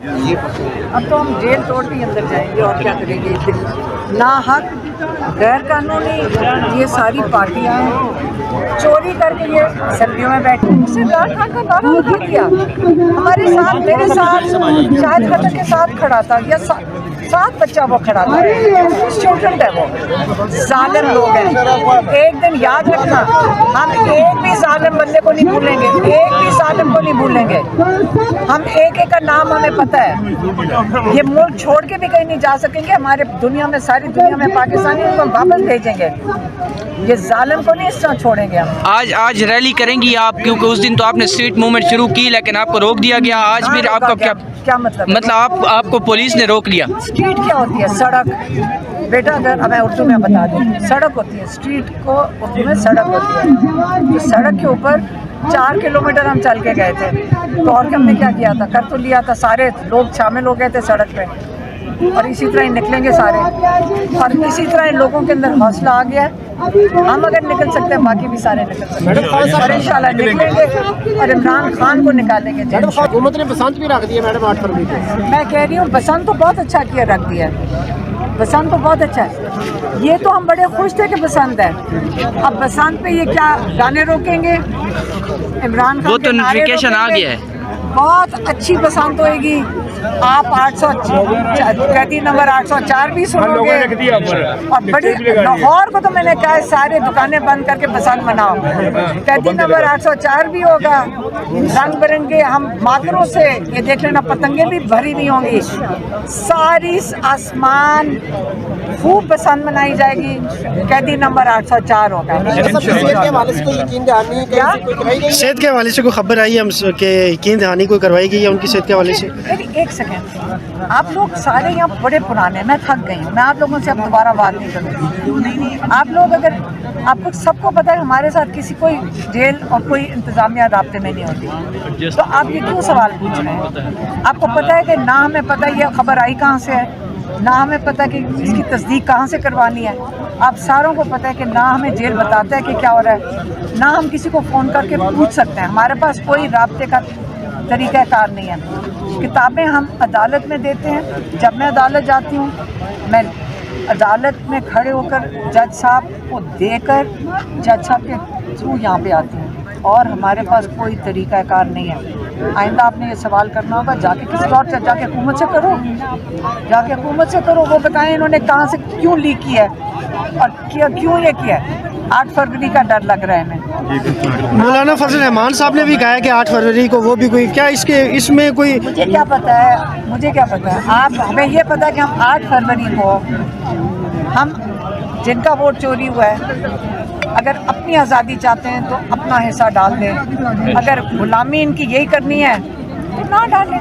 اب تو ہم جیل توڑ کے اندر جائیں گے اور کیا کریں گے. نا حق غیر قانونی یہ ساری پارٹیاں ہیں، چوری کر کے یہ اسمبلیوں میں بیٹھے. اس سے عمران خان کا نعرہ اٹھا دیا ہمارے ساتھ، میرے ساتھ، شاہد خطر کے ساتھ کھڑا تھا، یا ساتھ بچہ وہ کھڑا تھا. اسٹوڈنٹ ہے وہ، ظالم لوگ ہیں. ایک دن یاد رکھنا، ہم ایک بھی ظالم بندے کو نہیں بھولیں گے، ایک بھی ظالم کو نہیں بھولیں گے. ہم ایک ایک کا نام ہمیں پتہ ہے. یہ ملک چھوڑ کے بھی کہیں نہیں جا سکیں گے. ہمارے دنیا میں، ساری دنیا میں پاکستانی ان کو واپس بھیجیں گے. یہ ظالم کو نہیں اس طرح چھوڑیں گے ہم. آج ریلی کریں گی آپ؟ کیونکہ اس دن تو آپ نے اسٹریٹ موومنٹ شروع کی لیکن آپ کو روک دیا گیا. آج پھر آپ کا کیا مطلب آپ کو پولیس نے روک لیا. اسٹریٹ کیا ہوتی ہے؟ سڑک. بیٹا اگر میں اردو میں بتا دوں، سڑک ہوتی ہے. اسٹریٹ کو اردو میں سڑک ہوتی ہے. تو سڑک کے اوپر 4 کلومیٹر ہم چل کے گئے تھے. تو اور ہم نے کیا کیا تھا؟ کر تو لیا تھا. سارے لوگ شامل ہو گئے تھے سڑک پہ، اور اسی طرح ہی نکلیں گے سارے. اور اسی طرح ان لوگوں کے اندر حوصلہ آ گیا ہے. ہم اگر نکل سکتے ہیں، باقی بھی سارے نکل سکتے ہیں، اور انشاءاللہ نکلیں گے اور عمران خان کو نکالیں گے. حکومت نے بسنت بھی رکھ دی ہے میڈم 8 فروری کو. میں کہہ رہی ہوں بسنت تو بہت اچھا کیا رکھ دیا ہے. بسنت تو بہت اچھا ہے. یہ تو ہم بڑے خوش تھے کہ بسنت ہے. اب بسنت پہ یہ کیا گانے روکیں گے؟ عمران خان وہ تو نوٹیفیکیشن آ گیا ہے. بہت اچھی بسنت ہوئے گی. آپ 800 قیدی نمبر 804 بھی سنو گے. اور بڑی لاہور کو تو میں نے کہا ہے سارے دکانیں بند کر کے بسنت مناؤ. قیدی نمبر 804 بھی ہوگا. رنگ برنگے ہم ماتروں سے یہ دیکھ لینا، پتنگیں بھی بھری ہوئی ہوں گی. ساری آسمان خوب پسند منائی جائے گی. قیدی نمبر 804 ہوگا. صحت کے حوالے سے کوئی خبر آئی ہے کہ یقین دہانی کوئی کروائی گئی ہے ان کی صحت کے حوالے سے؟ ایک سیکنڈ، آپ لوگ سارے یہاں بڑے پرانے، میں تھک گئی ہوں. میں آپ لوگوں سے اب دوبارہ بات نہیں کروں گی. آپ لوگ اگر آپ کو سب کو پتہ ہے ہمارے ساتھ کسی کوئی جیل اور کوئی انتظامیہ رابطے میں نہیں ہوتی، تو آپ یہ کیوں سوال پوچھ رہے ہیں؟ آپ کو پتہ ہے کہ نہ ہمیں پتہ یہ خبر آئی کہاں سے ہے، نہ ہمیں پتہ کہ اس کی تصدیق کہاں سے کروانی ہے. آپ ساروں کو پتہ ہے کہ نہ ہمیں جیل بتاتا ہے کہ کیا ہو رہا ہے، نہ ہم کسی کو فون کر کے پوچھ سکتے ہیں. ہمارے پاس کوئی رابطے کا طریقہ کار نہیں ہے. کتابیں ہم عدالت میں دیتے ہیں. جب میں عدالت جاتی ہوں، میں عدالت میں کھڑے ہو کر جج صاحب کو دے کر جج صاحب کے تھرو یہاں پہ آتی ہوں. اور ہمارے پاس کوئی طریقہ کار نہیں ہے. آئندہ آپ نے یہ سوال کرنا ہوگا، جا کے کسی اور جا کے حکومت سے کرو، جا کے حکومت سے کرو. وہ بتائیں انہوں نے کہاں سے کیوں لیک کیا ہے اور کیوں یہ کیا ہے. 8 فروری کا ڈر لگ رہا ہے ہمیں. مولانا فضل الرحمان صاحب نے بھی کہا ہے کہ 8 فروری کو وہ بھی کوئی کیا اس میں کوئی. مجھے کیا پتہ ہے آپ ہمیں یہ پتہ ہے کہ ہم 8 فروری کو ہم جن کا ووٹ چوری ہوا ہے اگر اپنی آزادی چاہتے ہیں تو اپنا حصہ ڈال دیں. اگر غلامی ان کی یہی کرنی ہے تو نہ ڈالیں.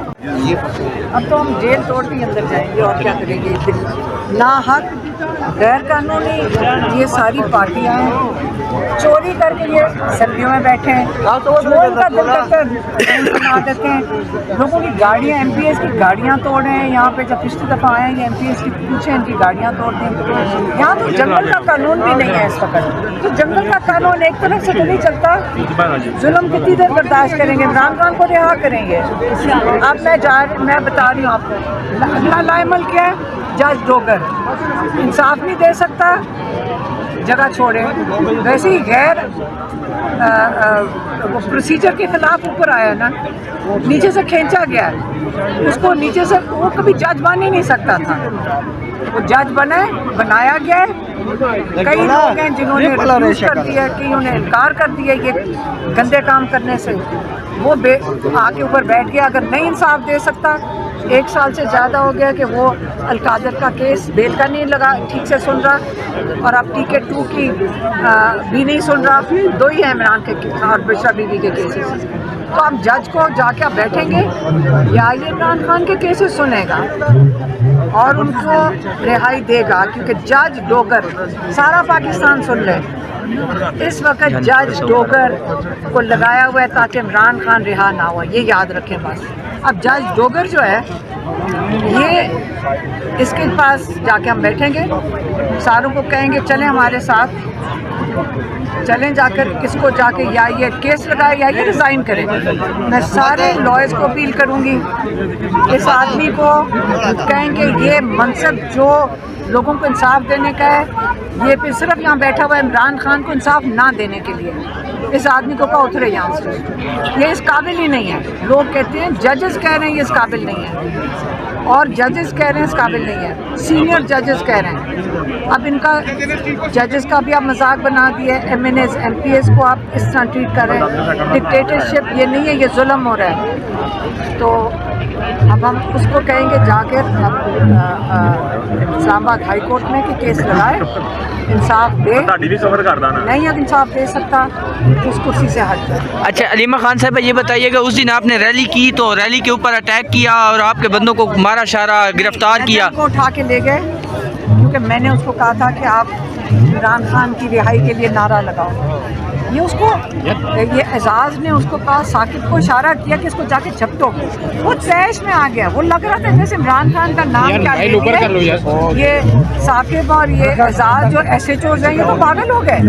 اب تو ہم جیل توڑ کے اندر جائیں گے اور کیا کریں گے. نا حق غیر قانونی یہ ساری پارٹیاں ہیں، چوری کر کے یہ اسمبلیوں میں بیٹھے ہیں. جو ان کا دل کرتا ہے بنا دیتے ہیں. لوگوں کی گاڑیاں، ایم پی ایس کی گاڑیاں توڑے ہیں. یہاں پہ جب پچھلی دفعہ آئے ہیں یہ ایم پی ایس کی پوچھیں ان کی گاڑیاں توڑ دیں. یہاں تو جنگل کا قانون بھی نہیں ہے اس وقت. تو جنگل کا قانون ایک طرف سے تو نہیں چلتا. ظلم کتنی دیر برداشت کریں گے؟ عمران خان کو رہا کریں گے. اب میں بتا رہی ہوں آپ کو، اگلا لائمل کیا ہے؟ جج ڈوگر انصاف نہیں دے سکتا، جگہ چھوڑے. ویسے ہی غیر وہ پروسیجر کے خلاف اوپر آیا نا، نیچے سے کھینچا گیا ہے اس کو. نیچے سے وہ کبھی جج بن ہی نہیں سکتا تھا. وہ جج بنایا گیا ہے. کئی لوگ ہیں جنہوں نے ریفیوز کر دیا، کئیوں نے انکار کر دیا یہ گندے کام کرنے سے. وہ آ کے اوپر بیٹھ گیا. اگر نہیں انصاف دے سکتا، 1 سال سے زیادہ ہو گیا کہ وہ القادر کا کیس بیل کا نہیں لگا ٹھیک سے سن رہا، اور اب TK2 کی بھی نہیں سن رہا. 2 ہی ہیں عمران کے اور بشرا بی بی کے کیسز. تو اب جج کو جا کے آپ بیٹھیں گے یا یہ عمران خان کے کیسز سنے گا اور ان کو رہائی دے گا؟ کیونکہ جج ڈوگر سارا پاکستان سن لے، اس وقت جج ڈوگر کو لگایا ہوا ہے تاکہ عمران خان رہا نہ ہو. یہ یاد رکھیں بس. اب جج ڈوگر جو ہے یہ اس کے پاس جا کے ہم بیٹھیں گے, ساروں کو کہیں گے چلیں ہمارے ساتھ, چلیں جا کر اس کو جا کے یا یہ کیس لگائے یا یہ ریزائن کرے. میں سارے لائرز کو اپیل کروں گی, اس آدمی کو کہیں گے یہ منصب جو لوگوں کو انصاف دینے کا ہے, یہ پھر صرف یہاں بیٹھا ہوا ہے عمران خان کو انصاف نہ دینے کے لیے. اس آدمی کو کہا اترے یہاں سے, یہ اس قابل ہی نہیں ہے. لوگ کہتے ہیں, ججز کہہ رہے ہیں یہ اس قابل نہیں ہے, اور ججز کہہ رہے ہیں اس قابل نہیں ہے, سینئر ججز کہہ رہے ہیں. اب ان کا ججز کا بھی آپ مذاق بنا دیا ہے, M N is M P S کو آپ اس طرح ٹریٹ کر رہے ہیں. ڈکٹیٹرشپ یہ نہیں ہے, یہ ظلم ہو رہا ہے. تو اب ہم اس کو کہیں گے جا کر اسلام آباد ہائی کورٹ میں کہ کیس لگائے, انصاف دے. نہیں اگر انصاف دے سکتا اس کرسی سے ہٹ جائے. اچھا علیمہ خان صاحب یہ بتائیے کہ اس دن آپ نے ریلی کی تو ریلی کے اوپر اٹیک کیا اور آپ کے بندوں کو مارا شارا, گرفتار کیا. کو اٹھا کے لے گئے کیونکہ میں نے اس کو کہا تھا کہ آپ عمران خان کی رہائی کے لیے نعرہ لگاؤ. یہ اس کو, یہ اعزاز نے اس کو کہا, ثاقب کو اشارہ کیا کہ اس کو جا کے جھپٹو. وہ تیش میں آ گیا, وہ لگ رہا تھا جیسے عمران خان کا نام کیا لے لیا. یہ ثاقب اور یہ اعزاز جو ایس ایچ اوز ہیں یہ تو پاگل ہو گئے,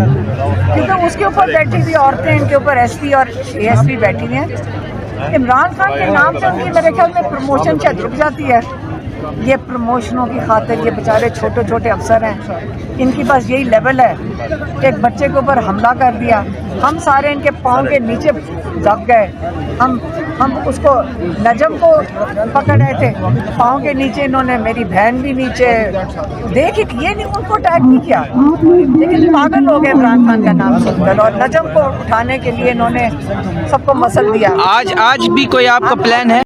کیونکہ اس کے اوپر بیٹھی ہوئی عورتیں, ان کے اوپر ایس پی اور اے ایس پی بیٹھی ہوئی ہیں. عمران خان کے نام سے ان کی میرے خیال میں پروموشن شاید رک جاتی ہے. یہ پروموشنوں کی خاطر یہ بیچارے چھوٹے چھوٹے افسر ہیں, ان کی بس یہی لیول ہے. ایک بچے کے اوپر حملہ کر دیا, ہم سارے ان کے پاؤں کے نیچے دب گئے. ہم اس کو نجم کو پکڑ رہے تھے, پاؤں کے نیچے انہوں نے میری بہن بھی نیچے دیکھی, یہ نہیں ان کو اٹیک نہیں کیا, لیکن پاگل ہو گئے عمران خان کا نام سن کر. اور نجم کو اٹھانے کے لیے انہوں نے سب کو مسل دیا. آج بھی کوئی آپ کا پلان ہے؟